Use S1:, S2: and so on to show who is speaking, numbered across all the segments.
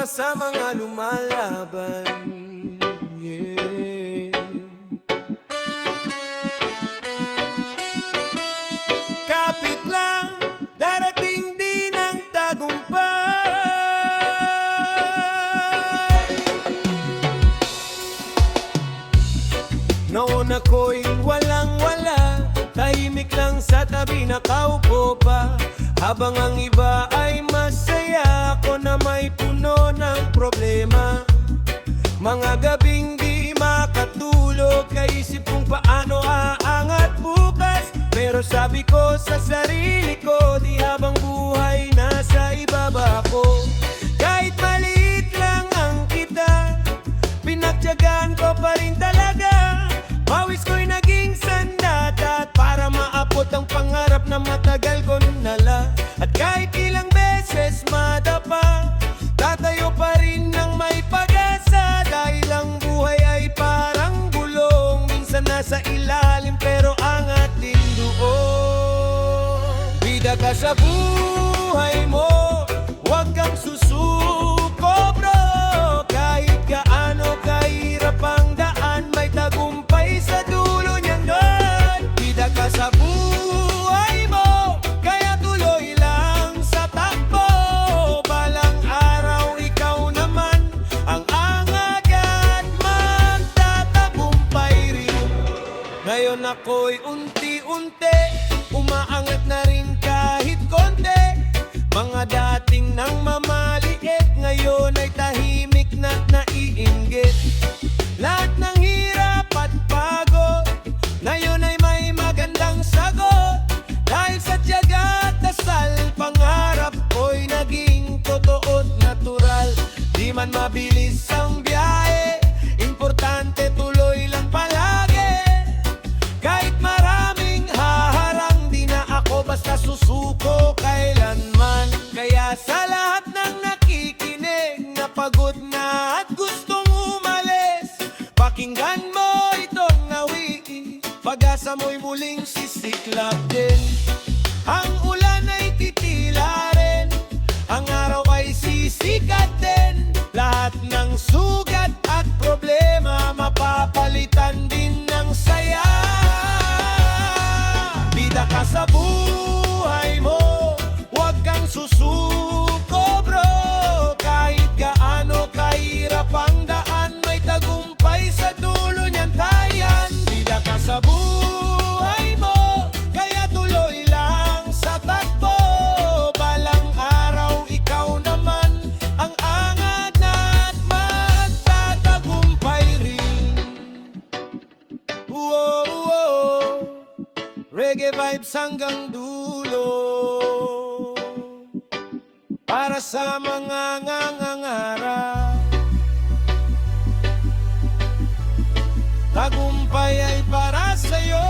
S1: sa mga lumalaban. Yeah. Kapit lang, darating din ang tagumpay. Noon ako'y walang-wala, tahimik lang sa tabi nakaupo pa. Habang ang iba ay masaya, ako na may puno ng problema. Mga gabing di makatulog, kaisip kung paano aangat bukas. Pero sabi ko sa sarili ko, di habang buhay nasa ibaba ko. Kahit maliit lang ang kita, pinagtiyagaan ko pa rin talaga. Pawis ko'y naging sandata para maabot ang pangarap na matagal ko nala. At kahit ilang beses madapa, tatayo pa rin ng may pag-asa. Dahil ang buhay ay parang gulong, minsan nasa ilalim pero angat din doon. Bida ka sa buhay mo, huwag kang susuko bro. Kahit gaano kahirap ang daan, may tagumpay sa dulo niyan doon. Bida ka sa buhay mo, kaya tuloy lang sa takbo. Balang araw ikaw naman ang angat at magtatagumpay rin. Ngayon ako'y unti-unti umaangat na rin kahit konti. Mga dating nang mamaliit, ngayon ay tahimik na naiinggit. Lahat ng hirap at pagod, ngayon ay may magandang sagot. Dahil sa tiyaga at dasal, pangarap ko'y naging totoo at natural. Di man mabilis ang biyahe, importante tuloy lang palagi. Kahit maraming haharang, di na ako basta susuko kailanman. Kaya sa lahat ng nakikinig, na pagod na at gustong umalis, pakinggan mo itong nawi, pag-asa mo'y muling sisiklab din. Ang ulan ay titila rin, ang araw ay sisikat din. Lahat ng sugat at problema mapapalitan din ng saya. Bida ka sa buhay mo, huwag kang susuko bro. Kahit gaano kahirap ang daan, may tagumpay sa dulo niyan tayan. Bida ka sa buhay mo, kaya tuloy lang sa takbo. Balang araw ikaw naman ang angat at magtatagumpay rin. Whoa, whoa. Reggae vibes hanggang dulo, para sa mga ngangangarap. Tagumpay ay para sa'yo.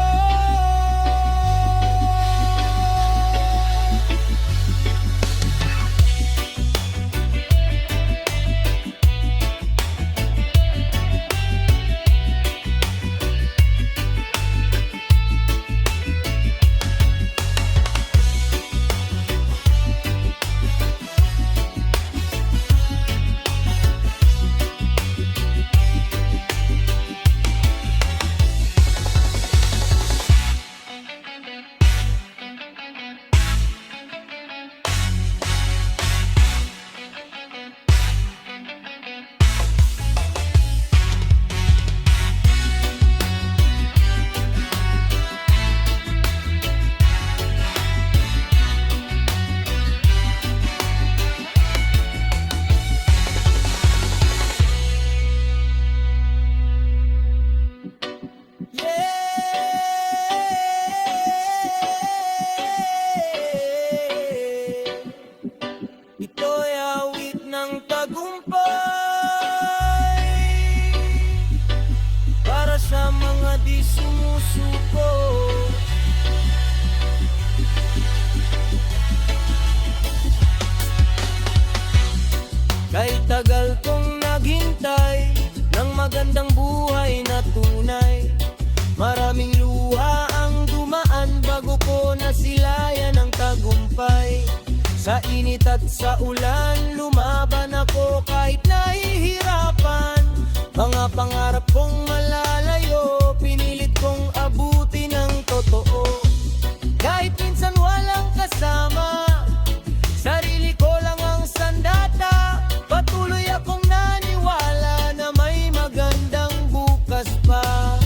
S1: Sa init at sa ulan, lumaban ako kahit nahihirapan. Mga pangarap kong malalayo, pinilit kong abutin ng totoo. Kahit minsan walang kasama, sarili ko lang ang sandata. Patuloy akong naniwala na may magandang bukas pa.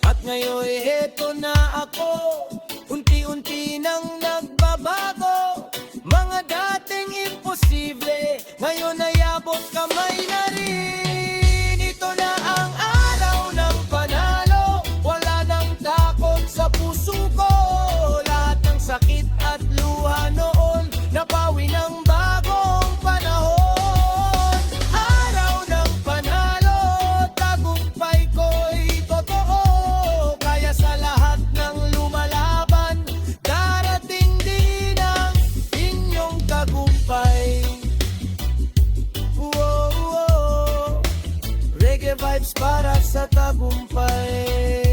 S1: At ngayon heto na ako, unti-unti nang nagbabago. Mga dating imposible, ngayon ay abot kamay na rin. Ito na ang araw ng panalo, wala nang takot sa puso ko. Lahat ng sakit at luha noon, napawi ng bagong panahon. Araw ng panalo, tagumpay ko'y totoo. Kaya sa lahat ng lumalaban, darating din ang inyong tagumpay. Reggae vibes para sa tagumpay.